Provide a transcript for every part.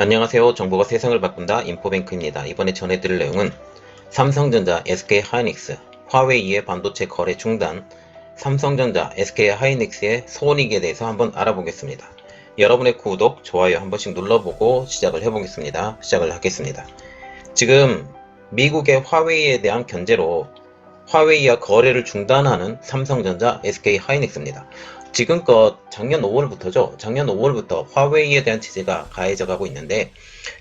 안녕하세요. 정보가 세상을 바꾼다 인포뱅크입니다. 이번에 전해드릴 내용은 삼성전자, SK하이닉스, 화웨이의 반도체 거래 중단, 삼성전자, SK하이닉스의 손익에 대해서 한번 알아보겠습니다. 여러분의 구독, 좋아요 한 번씩 눌러보고 시작을 해보겠습니다. 시작을 하겠습니다. 지금 미국의 화웨이에 대한 견제로 화웨이와 거래를 중단하는 삼성전자, SK하이닉스입니다. 지금껏 작년 5월부터죠. 작년 5월부터 화웨이에 대한 제재가 가해져 가고 있는데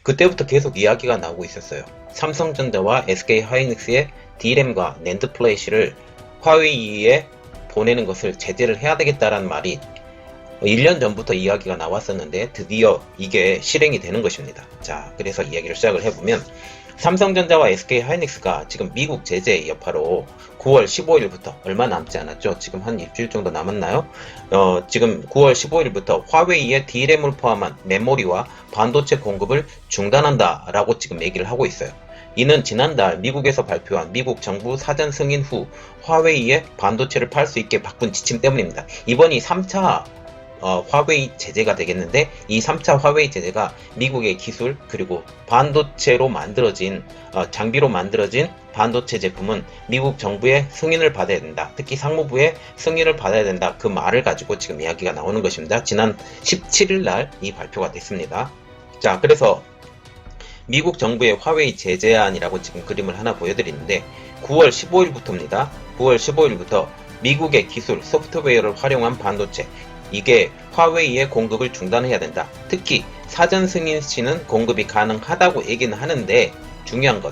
그때부터 계속 이야기가 나오고 있었어요. 삼성전자와 SK하이닉스의 D램과 낸드 플래시를 화웨이에 보내는 것을 제재를 해야 되겠다라는 말이 1년 전부터 이야기가 나왔었는데 드디어 이게 실행이 되는 것입니다. 자, 그래서 이야기를 시작을 해보면 삼성전자와 SK하이닉스가 지금 미국 제재 여파로 9월 15일부터 얼마 남지 않았죠. 지금 한 일주일 정도 남았나요? 지금 9월 15일부터 화웨이의 D램을 포함한 메모리와 반도체 공급을 중단한다 라고 지금 얘기를 하고 있어요. 이는 지난달 미국에서 발표한 미국 정부 사전 승인 후 화웨이에 반도체를 팔 수 있게 바꾼 지침 때문입니다. 이번이 3차 화웨이 제재가 되겠는데 이 3차 화웨이 제재가 미국의 기술 그리고 반도체로 만들어진 장비로 만들어진 반도체 제품은 미국 정부의 승인을 받아야 된다. 특히 상무부의 승인을 받아야 된다. 그 말을 가지고 지금 이야기가 나오는 것입니다. 지난 17일 날 이 발표가 됐습니다. 자, 그래서 미국 정부의 화웨이 제재안이라고 지금 그림을 하나 보여드리는데 9월 15일부터입니다. 9월 15일부터 미국의 기술 소프트웨어를 활용한 반도체 이게 화웨이의 공급을 중단해야 된다. 특히 사전 승인 시는 공급이 가능하다고 얘기는 하는데 중요한 것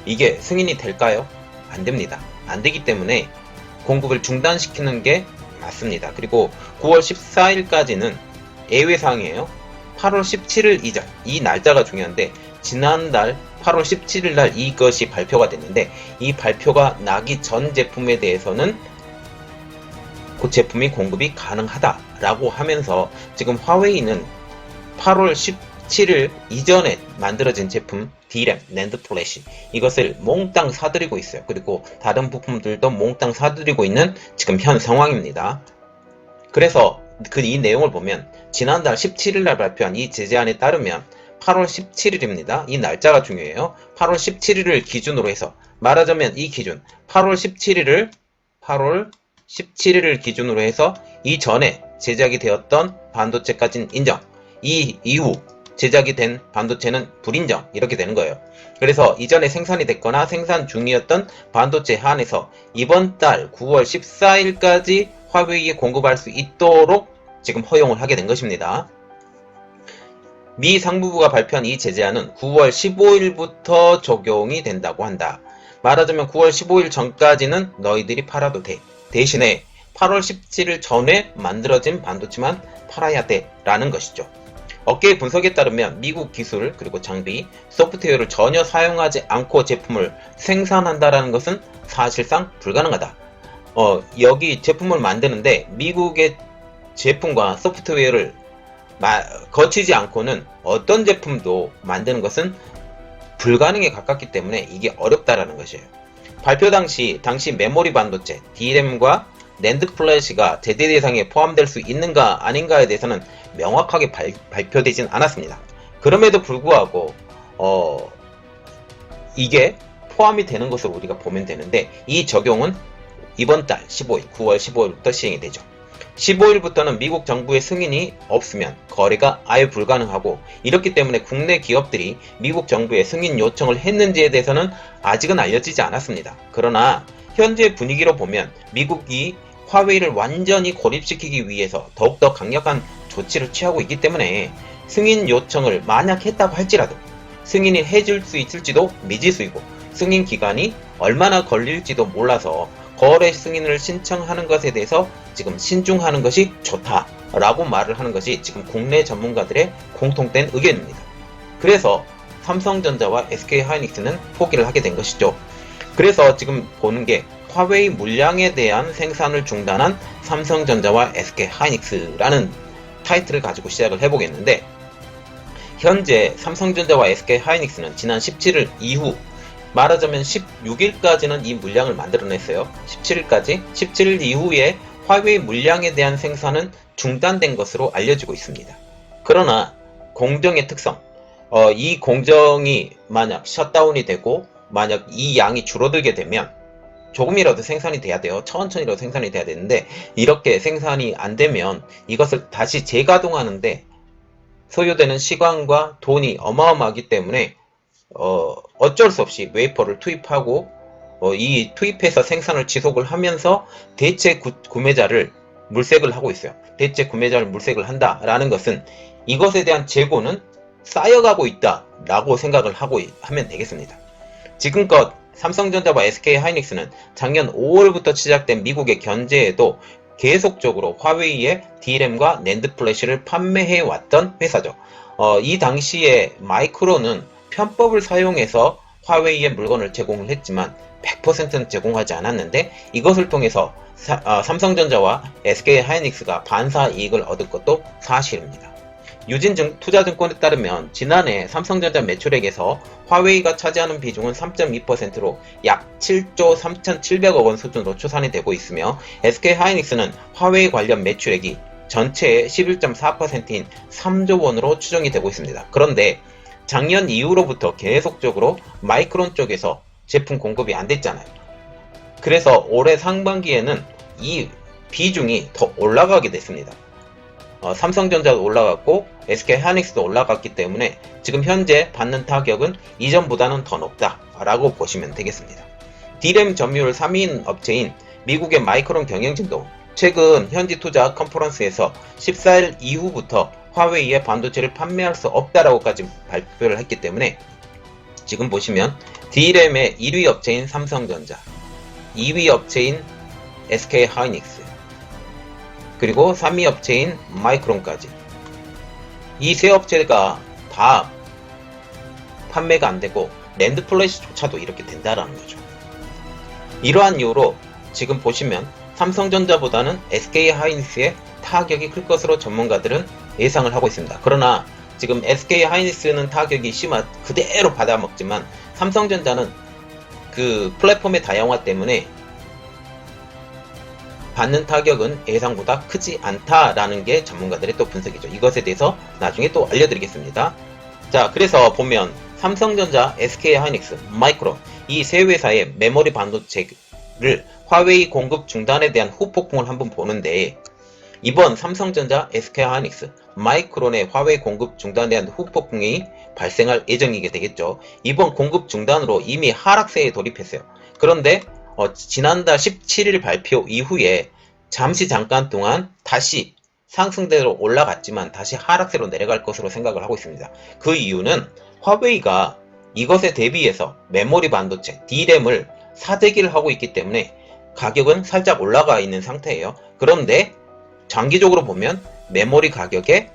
이게 승인이 될까요? 안 됩니다. 안 되기 때문에 공급을 중단시키는 게 맞습니다. 그리고 9월 14일까지는 예외사항이에요. 8월 17일 이전 이 날짜가 중요한데 지난달 8월 17일 날 이것이 발표가 됐는데 이 발표가 나기 전 제품에 대해서는 그 제품이 공급이 가능하다라고 하면서 지금 화웨이는 8월 17일 이전에 만들어진 제품 D램, 낸드 플래시 이것을 몽땅 사들이고 있어요. 그리고 다른 부품들도 몽땅 사들이고 있는 지금 현 상황입니다. 그래서 이 내용을 보면 지난달 17일 날 발표한 이 제재안에 따르면 8월 17일입니다. 이 날짜가 중요해요. 8월 17일을 기준으로 해서 말하자면 이 기준 8월 17일을 기준으로 해서 이전에 제작이 되었던 반도체까지는 인정, 이 이후 제작이 된 반도체는 불인정 이렇게 되는 거예요. 그래서 이전에 생산이 됐거나 생산 중이었던 반도체 한에서 이번 달 9월 14일까지 화웨이에 공급할 수 있도록 지금 허용을 하게 된 것입니다. 미 상무부가 발표한 이 제재안은 9월 15일부터 적용이 된다고 한다. 말하자면 9월 15일 전까지는 너희들이 팔아도 돼. 대신에 8월 17일 전에 만들어진 반도체만 팔아야 돼 라는 것이죠. 업계의 분석에 따르면 미국 기술 그리고 장비, 소프트웨어를 전혀 사용하지 않고 제품을 생산한다라는 것은 사실상 불가능하다. 여기 제품을 만드는데 미국의 제품과 소프트웨어를 거치지 않고는 어떤 제품도 만드는 것은 불가능에 가깝기 때문에 이게 어렵다라는 것이에요. 발표 당시 메모리 반도체, D램과 낸드 플래시가 제재 대상에 포함될 수 있는가 아닌가에 대해서는 명확하게 발표되진 않았습니다. 그럼에도 불구하고 이게 포함이 되는 것으로 우리가 보면 되는데 이 적용은 이번 달 15일, 9월 15일부터 시행이 되죠. 15일부터는 미국 정부의 승인이 없으면 거래가 아예 불가능하고 이렇기 때문에 국내 기업들이 미국 정부에 승인 요청을 했는지에 대해서는 아직은 알려지지 않았습니다. 그러나 현재 분위기로 보면 미국이 화웨이를 완전히 고립시키기 위해서 더욱더 강력한 조치를 취하고 있기 때문에 승인 요청을 만약 했다고 할지라도 승인이 해줄 수 있을지도 미지수이고 승인 기간이 얼마나 걸릴지도 몰라서 거래 승인을 신청하는 것에 대해서 지금 신중하는 것이 좋다라고 말을 하는 것이 지금 국내 전문가들의 공통된 의견입니다. 그래서 삼성전자와 SK하이닉스는 포기를 하게 된 것이죠. 그래서 지금 보는 게 화웨이 물량에 대한 생산을 중단한 삼성전자와 SK하이닉스라는 타이틀을 가지고 시작을 해보겠는데 현재 삼성전자와 SK하이닉스는 지난 17일 이후 말하자면 16일까지는 이 물량을 만들어냈어요. 17일 이후에 화웨이 물량에 대한 생산은 중단된 것으로 알려지고 있습니다. 그러나 공정의 특성, 이 공정이 만약 셧다운이 되고 만약 이 양이 줄어들게 되면 조금이라도 생산이 돼야 돼요. 천천히라도 생산이 돼야 되는데 이렇게 생산이 안 되면 이것을 다시 재가동하는데 소요되는 시간과 돈이 어마어마하기 때문에 어쩔 수 없이 웨이퍼를 투입하고 이 투입해서 생산을 지속을 하면서 대체 구매자를 물색을 하고 있어요. 대체 구매자를 물색을 한다라는 것은 이것에 대한 재고는 쌓여가고 있다라고 생각을 하면 되겠습니다. 지금껏 삼성전자와 SK하이닉스는 작년 5월부터 시작된 미국의 견제에도 계속적으로 화웨이의 D램과 낸드 플래시를 판매해왔던 회사죠. 이 당시에 마이크론은 편법을 사용해서 화웨이에 물건을 제공을 했지만 100%는 제공하지 않았는데 이것을 통해서 삼성전자와 SK하이닉스가 반사 이익을 얻을 것도 사실입니다. 유진 투자증권에 따르면 지난해 삼성전자 매출액에서 화웨이가 차지하는 비중은 3.2%로 약 7조 3,700억 원 수준으로 추산이 되고 있으며 SK하이닉스는 화웨이 관련 매출액이 전체의 11.4%인 3조 원으로 추정이 되고 있습니다. 그런데 작년 이후로부터 계속적으로 마이크론 쪽에서 제품 공급이 안 됐잖아요. 그래서 올해 상반기에는 이 비중이 더 올라가게 됐습니다. 삼성전자도 올라갔고 SK하이닉스도 올라갔기 때문에 지금 현재 받는 타격은 이전보다는 더 높다라고 보시면 되겠습니다. D램 점유율 3위인 업체인 미국의 마이크론 경영진도 최근 현지 투자 컨퍼런스에서 14일 이후부터 화웨이의 반도체를 판매할 수 없다라고까지 발표를 했기 때문에 지금 보시면 D램의 1위 업체인 삼성전자, 2위 업체인 SK하이닉스, 그리고 3위 업체인 마이크론까지 이 세 업체가 다 판매가 안되고 낸드 플래시조차도 이렇게 된다라는 거죠. 이러한 이유로 지금 보시면 삼성전자보다는 SK하이닉스의 타격이 클 것으로 전문가들은 예상을 하고 있습니다. 그러나 지금 SK하이닉스는 타격이 그대로 받아먹지만 삼성전자는 그 플랫폼의 다양화 때문에 받는 타격은 예상보다 크지 않다라는 게 전문가들의 또 분석이죠. 이것에 대해서 나중에 또 알려드리겠습니다. 자, 그래서 보면 삼성전자, SK하이닉스, 마이크론 이 세 회사의 메모리 반도체를 화웨이 공급 중단에 대한 후폭풍을 한번 보는데 이번 삼성전자, SK하이닉스, 마이크론의 화웨이 공급 중단에 대한 후폭풍이 발생할 예정이게 되겠죠. 이번 공급 중단으로 이미 하락세에 돌입했어요. 그런데 지난달 17일 발표 이후에 잠깐 동안 다시 상승대로 올라갔지만 다시 하락세로 내려갈 것으로 생각을 하고 있습니다. 그 이유는 화웨이가 이것에 대비해서 메모리 반도체 D램을 사재기를 하고 있기 때문에 가격은 살짝 올라가 있는 상태예요. 그런데 장기적으로 보면 메모리 가격의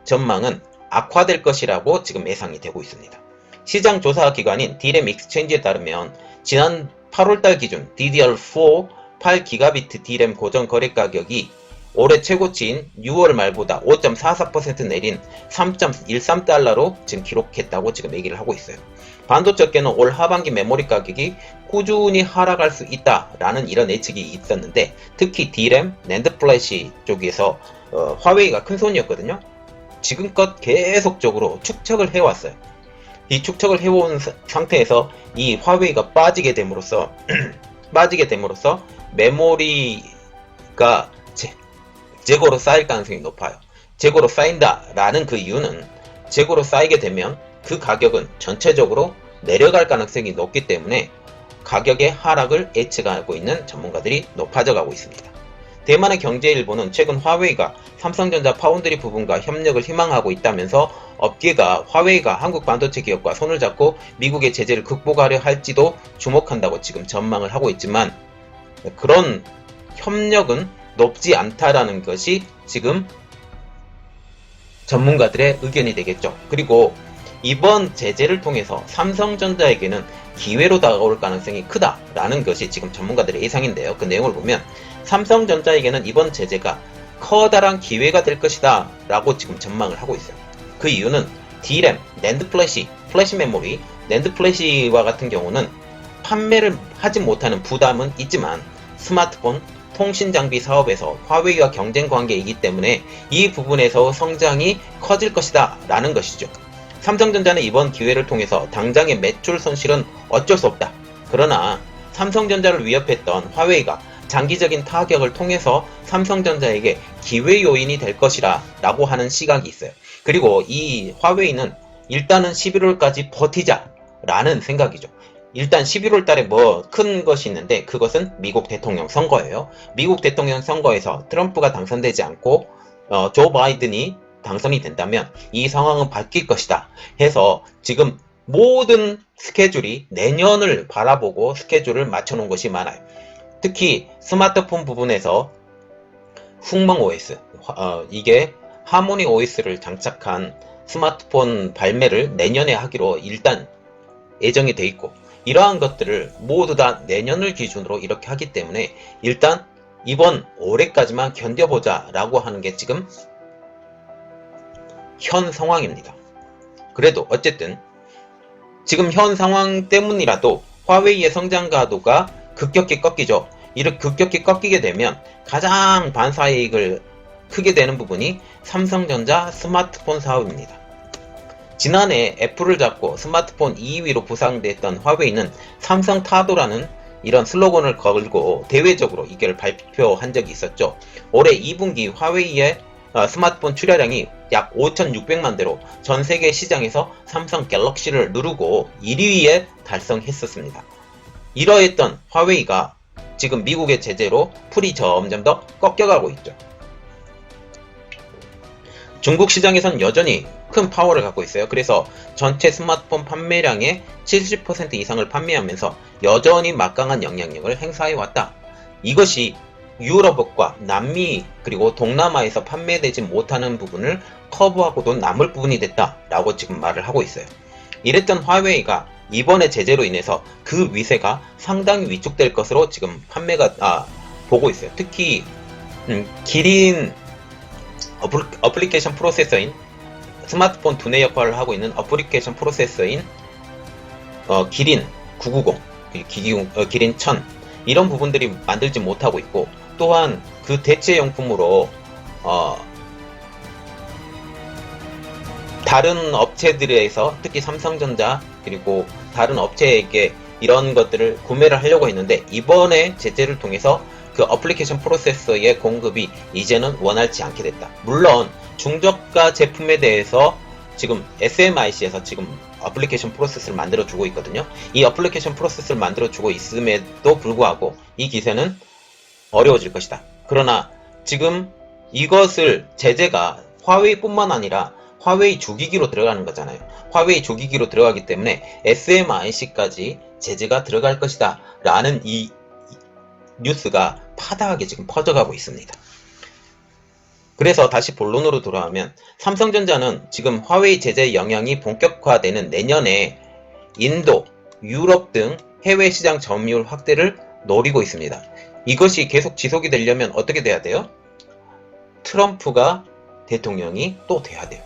전망은 악화될 것이라고 지금 예상이 되고 있습니다. 시장 조사 기관인 D램 익스체인지에 따르면 지난 8월달 기준 DDR4 8기가비트 D램 고정 거래 가격이 올해 최고치인 6월 말보다 5.44% 내린 3.13달러로 지금 기록했다고 지금 얘기를 하고 있어요. 반도체계는 올 하반기 메모리 가격이 꾸준히 하락할 수 있다라는 이런 예측이 있었는데 특히 D램, 낸드 플래시 쪽에서 화웨이가 큰 손이었거든요. 지금껏 계속적으로 축척을 해왔어요. 이 축척을 해온 상태에서 이 화웨이가 빠지게 됨으로써 메모리가 재고로 쌓일 가능성이 높아요. 재고로 쌓인다라는 그 이유는 재고로 쌓이게 되면 그 가격은 전체적으로 내려갈 가능성이 높기 때문에 가격의 하락을 예측하고 있는 전문가들이 높아져 가고 있습니다. 대만의 경제일보는 최근 화웨이가 삼성전자 파운드리 부분과 협력을 희망하고 있다면서 업계가 화웨이가 한국 반도체 기업과 손을 잡고 미국의 제재를 극복하려 할지도 주목한다고 지금 전망을 하고 있지만 그런 협력은 높지 않다라는 것이 지금 전문가들의 의견이 되겠죠. 그리고 이번 제재를 통해서 삼성전자에게는 기회로 다가올 가능성이 크다라는 것이 지금 전문가들의 예상인데요. 그 내용을 보면 삼성전자에게는 이번 제재가 커다란 기회가 될 것이다 라고 지금 전망을 하고 있어요. 그 이유는 D램, 낸드 플래시, 플래시 메모리, 낸드 플래시와 같은 경우는 판매를 하지 못하는 부담은 있지만 스마트폰, 통신장비 사업에서 화웨이와 경쟁 관계이기 때문에 이 부분에서 성장이 커질 것이다 라는 것이죠. 삼성전자는 이번 기회를 통해서 당장의 매출 손실은 어쩔 수 없다. 그러나 삼성전자를 위협했던 화웨이가 장기적인 타격을 통해서 삼성전자에게 기회 요인이 될 것이라 라고 하는 시각이 있어요. 그리고 이 화웨이는 일단은 11월까지 버티자 라는 생각이죠. 일단 11월 달에 뭐 큰 것이 있는데 그것은 미국 대통령 선거예요. 미국 대통령 선거에서 트럼프가 당선되지 않고 조 바이든이 당선이 된다면 이 상황은 바뀔 것이다 해서 지금 모든 스케줄이 내년을 바라보고 스케줄을 맞춰놓은 것이 많아요. 특히 스마트폰 부분에서 훅멍 OS, 이게 하모니 OS를 장착한 스마트폰 발매를 내년에 하기로 일단 예정이 돼 있고, 이러한 것들을 모두 다 내년을 기준으로 이렇게 하기 때문에 일단 이번 올해까지만 견뎌보자 라고 하는 게 지금 현 상황입니다. 그래도 어쨌든 지금 현 상황 때문이라도 화웨이의 성장 가도가 급격히 꺾이죠. 이렇게 급격히 꺾이게 되면 가장 반사이익을 크게 되는 부분이 삼성전자 스마트폰 사업입니다. 지난해 애플을 잡고 스마트폰 2위로 부상됐던 화웨이는 삼성 타도라는 이런 슬로건을 걸고 대외적으로 이걸 발표한 적이 있었죠. 올해 2분기 화웨이의 스마트폰 출하량이 약 5,600만 대로 전 세계 시장에서 삼성 갤럭시를 누르고 1위에 달성했었습니다. 이러했던 화웨이가 지금 미국의 제재로 풀이 점점 더 꺾여가고 있죠. 중국 시장에선 여전히 큰 파워를 갖고 있어요. 그래서 전체 스마트폰 판매량의 70% 이상을 판매하면서 여전히 막강한 영향력을 행사해왔다. 이것이 유럽과 남미 그리고 동남아에서 판매되지 못하는 부분을 커버하고도 남을 부분이 됐다라고 지금 말을 하고 있어요. 이랬던 화웨이가 이번에 제재로 인해서 그 위세가 상당히 위축될 것으로 지금 보고 있어요. 특히 기린 어플리케이션 프로세서인 스마트폰 두뇌 역할을 하고 있는 어플리케이션 프로세서인 기린 990, 기린 1000 이런 부분들이 만들지 못하고 있고, 또한 그 대체 용품으로 다른 업체들에서 특히 삼성전자 그리고 다른 업체에게 이런 것들을 구매를 하려고 했는데 이번에 제재를 통해서 그 어플리케이션 프로세서의 공급이 이제는 원활치 않게 됐다. 물론 중저가 제품에 대해서 지금 SMIC에서 지금 어플리케이션 프로세서를 만들어주고 있거든요. 이 어플리케이션 프로세서를 만들어주고 있음에도 불구하고 이 기세는 어려워질 것이다. 그러나 지금 이것을 제재가 화웨이뿐만 아니라 화웨이 주기기로 들어가는 거잖아요. 화웨이 주기기로 들어가기 때문에 SMIC까지 제재가 들어갈 것이다 라는 이 뉴스가 파다하게 지금 퍼져가고 있습니다. 그래서 다시 본론으로 돌아오면 삼성전자는 지금 화웨이 제재 영향이 본격화되는 내년에 인도, 유럽 등 해외 시장 점유율 확대를 노리고 있습니다. 이것이 계속 지속이 되려면 어떻게 돼야 돼요? 트럼프가 대통령이 또 돼야 돼요.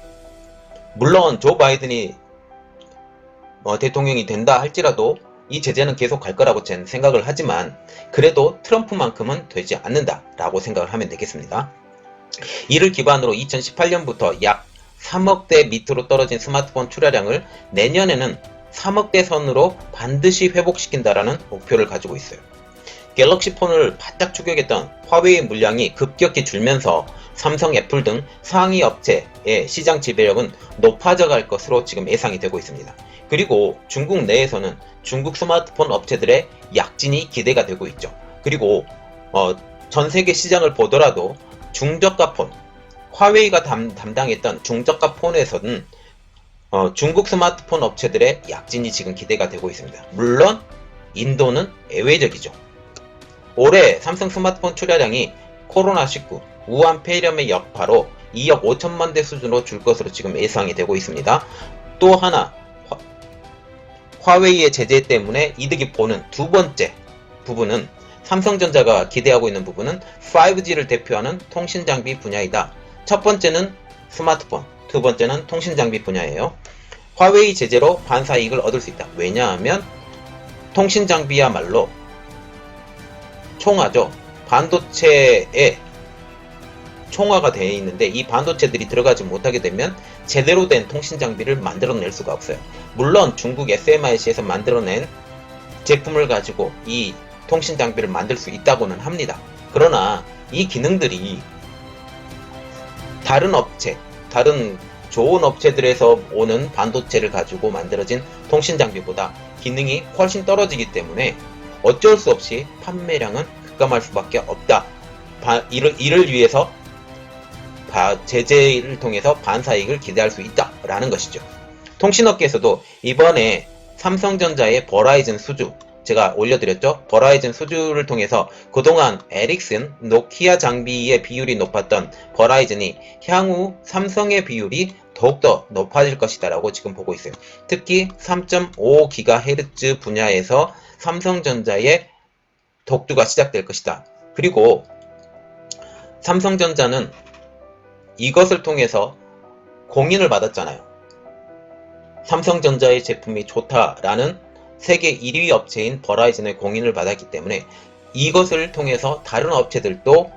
물론 조 바이든이 대통령이 된다 할지라도 이 제재는 계속 갈 거라고 저는 생각을 하지만 그래도 트럼프만큼은 되지 않는다 라고 생각을 하면 되겠습니다. 이를 기반으로 2018년부터 약 3억대 밑으로 떨어진 스마트폰 출하량을 내년에는 3억대 선으로 반드시 회복시킨다라는 목표를 가지고 있어요. 갤럭시 폰을 바짝 추격했던 화웨이의 물량이 급격히 줄면서 삼성, 애플 등 상위 업체의 시장 지배력은 높아져 갈 것으로 지금 예상이 되고 있습니다. 그리고 중국 내에서는 중국 스마트폰 업체들의 약진이 기대가 되고 있죠. 그리고 전 세계 시장을 보더라도 중저가 폰, 화웨이가 담당했던 중저가 폰에서는 중국 스마트폰 업체들의 약진이 지금 기대가 되고 있습니다. 물론 인도는 예외적이죠. 올해 삼성 스마트폰 출하량이 코로나19, 우한 폐렴의 여파로 2억 5천만 대 수준으로 줄 것으로 지금 예상이 되고 있습니다. 또 하나 화웨이의 제재 때문에 이득이 보는 두 번째 부분은 삼성전자가 기대하고 있는 부분은 5G를 대표하는 통신장비 분야이다. 첫 번째는 스마트폰, 두 번째는 통신장비 분야예요. 화웨이 제재로 반사이익을 얻을 수 있다. 왜냐하면 통신장비야말로 총하죠. 반도체에 총화가 되어 있는데 이 반도체들이 들어가지 못하게 되면 제대로 된 통신 장비를 만들어낼 수가 없어요. 물론 중국 SMIC에서 만들어낸 제품을 가지고 이 통신 장비를 만들 수 있다고는 합니다. 그러나 이 기능들이 다른 업체, 다른 좋은 업체들에서 오는 반도체를 가지고 만들어진 통신 장비보다 기능이 훨씬 떨어지기 때문에 어쩔 수 없이 판매량은 급감할 수밖에 없다. 이를 위해서 제재를 통해서 반사이익을 기대할 수 있다라는 것이죠. 통신업계에서도 이번에 삼성전자의 버라이즌 수주, 제가 올려드렸죠. 버라이즌 수주를 통해서 그동안 에릭슨, 노키아 장비의 비율이 높았던 버라이즌이 향후 삼성의 비율이 더욱더 높아질 것이다 라고 지금 보고 있어요. 특히 3.5GHz 분야에서 삼성전자의 독주가 시작될 것이다. 그리고 삼성전자는 이것을 통해서 공인을 받았잖아요. 삼성전자의 제품이 좋다라는 세계 1위 업체인 버라이즌의 공인을 받았기 때문에 이것을 통해서 다른 업체들도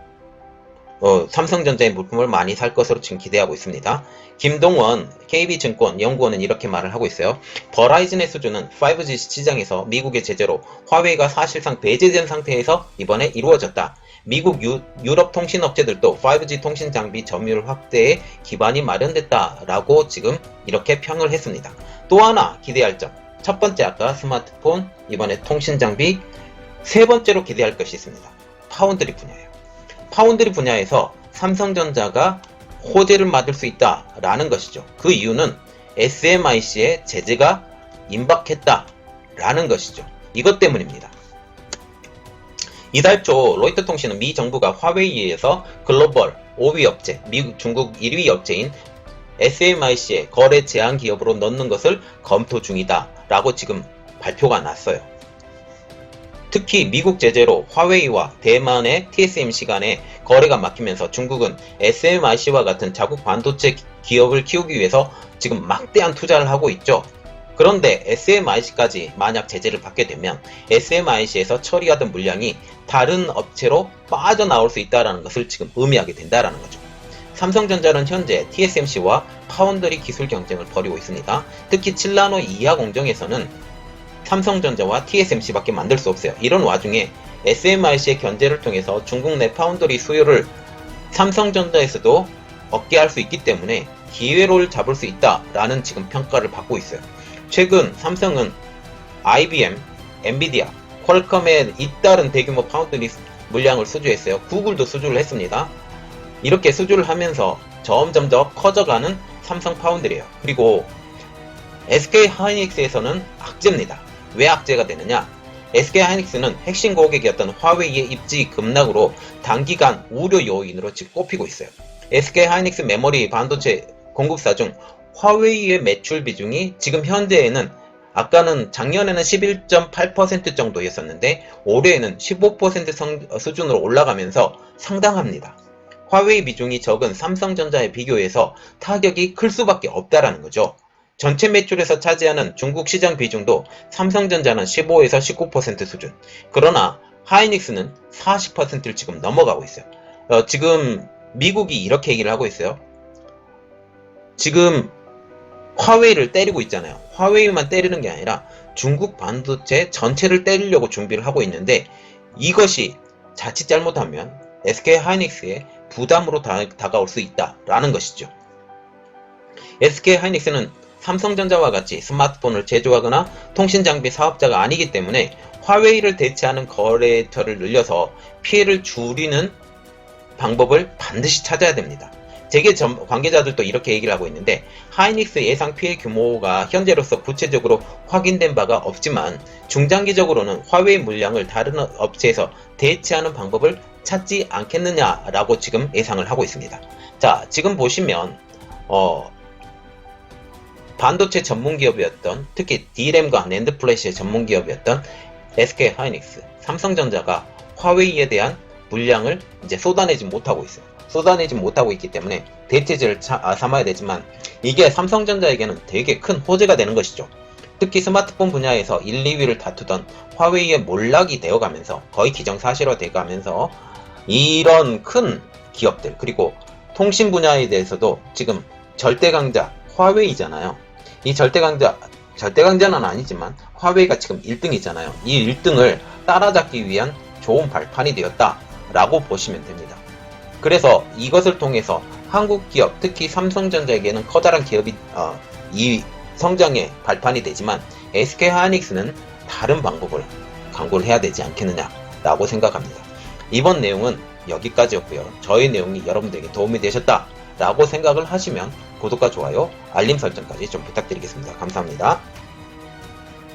삼성전자의 물품을 많이 살 것으로 지금 기대하고 있습니다. 김동원 KB증권 연구원은 이렇게 말을 하고 있어요. 버라이즌의 수주는 5G 시장에서 미국의 제재로 화웨이가 사실상 배제된 상태에서 이번에 이루어졌다. 미국 유럽 통신업체들도 5G 통신 장비 점유율 확대에 기반이 마련됐다 라고 지금 이렇게 평을 했습니다. 또 하나 기대할 점, 첫 번째 아까 스마트폰, 이번에 통신 장비, 세 번째로 기대할 것이 있습니다. 파운드리 분야예요. 파운드리 분야에서 삼성전자가 호재를 맞을 수 있다라는 것이죠. 그 이유는 SMIC의 제재가 임박했다라는 것이죠. 이것 때문입니다. 이달 초 로이터 통신은 미 정부가 화웨이에서 글로벌 5위 업체, 미국, 중국 1위 업체인 SMIC의 거래 제한 기업으로 넣는 것을 검토 중이다 라고 지금 발표가 났어요. 특히 미국 제재로 화웨이와 대만의 TSMC 간의 거래가 막히면서 중국은 SMIC와 같은 자국 반도체 기업을 키우기 위해서 지금 막대한 투자를 하고 있죠. 그런데 SMIC까지 만약 제재를 받게 되면 SMIC에서 처리하던 물량이 다른 업체로 빠져나올 수 있다는 것을 지금 의미하게 된다는 거죠. 삼성전자는 현재 TSMC와 파운드리 기술 경쟁을 벌이고 있습니다. 특히 7나노 이하 공정에서는 삼성전자와 TSMC밖에 만들 수 없어요. 이런 와중에 SMIC의 견제를 통해서 중국 내 파운드리 수요를 삼성전자에서도 얻게 할 수 있기 때문에 기회를 잡을 수 있다라는 지금 평가를 받고 있어요. 최근 삼성은 IBM, 엔비디아, 퀄컴의 잇따른 대규모 파운드리 물량을 수주했어요. 구글도 수주를 했습니다. 이렇게 수주를 하면서 점점 더 커져가는 삼성 파운드리예요. 그리고 SK 하이닉스에서는 악재입니다. 왜 악재가 되느냐? SK 하이닉스는 핵심 고객이었던 화웨이의 입지 급락으로 단기간 우려 요인으로 지금 꼽히고 있어요. SK 하이닉스 메모리 반도체 공급사 중 화웨이의 매출 비중이 지금 현재에는 아까는 작년에는 11.8% 정도였었는데 올해에는 15% 수준으로 올라가면서 상당합니다. 화웨이 비중이 적은 삼성전자에 비교해서 타격이 클 수밖에 없다라는 거죠. 전체 매출에서 차지하는 중국 시장 비중도 삼성전자는 15에서 19% 수준. 그러나 하이닉스는 40%를 지금 넘어가고 있어요. 지금 미국이 이렇게 얘기를 하고 있어요. 지금 화웨이를 때리고 있잖아요. 화웨이만 때리는 게 아니라 중국 반도체 전체를 때리려고 준비를 하고 있는데 이것이 자칫 잘못하면 SK 하이닉스의 부담으로 다가올 수 있다라는 것이죠. SK 하이닉스는 삼성전자와 같이 스마트폰을 제조하거나 통신장비 사업자가 아니기 때문에 화웨이를 대체하는 거래처를 늘려서 피해를 줄이는 방법을 반드시 찾아야 됩니다. 재계 관계자들도 이렇게 얘기를 하고 있는데 하이닉스 예상 피해 규모가 현재로서 구체적으로 확인된 바가 없지만 중장기적으로는 화웨이 물량을 다른 업체에서 대체하는 방법을 찾지 않겠느냐라고 지금 예상을 하고 있습니다. 자, 지금 보시면 반도체 전문기업이었던, 특히 D램과 낸드 플래시의 전문기업이었던 SK 하이닉스, 삼성전자가 화웨이에 대한 물량을 이제 쏟아내지 못하고 있어요. 쏟아내지 못하고 있기 때문에 대체제를 삼아야 되지만 이게 삼성전자에게는 되게 큰 호재가 되는 것이죠. 특히 스마트폰 분야에서 1, 2위를 다투던 화웨이의 몰락이 되어가면서 거의 기정사실화 되어가면서 이런 큰 기업들, 그리고 통신 분야에 대해서도 지금 절대 강자 화웨이잖아요. 이 절대 강자는 아니지만 화웨이가 지금 1등이잖아요. 이 1등을 따라잡기 위한 좋은 발판이 되었다라고 보시면 됩니다. 그래서 이것을 통해서 한국 기업, 특히 삼성전자에게는 커다란 기업이 이 성장의 발판이 되지만 SK하이닉스는 다른 방법을 강구를 해야 되지 않겠느냐라고 생각합니다. 이번 내용은 여기까지였고요. 저의 내용이 여러분들에게 도움이 되셨다라고 생각을 하시면 구독과 좋아요, 알림 설정까지 좀 부탁드리겠습니다. 감사합니다.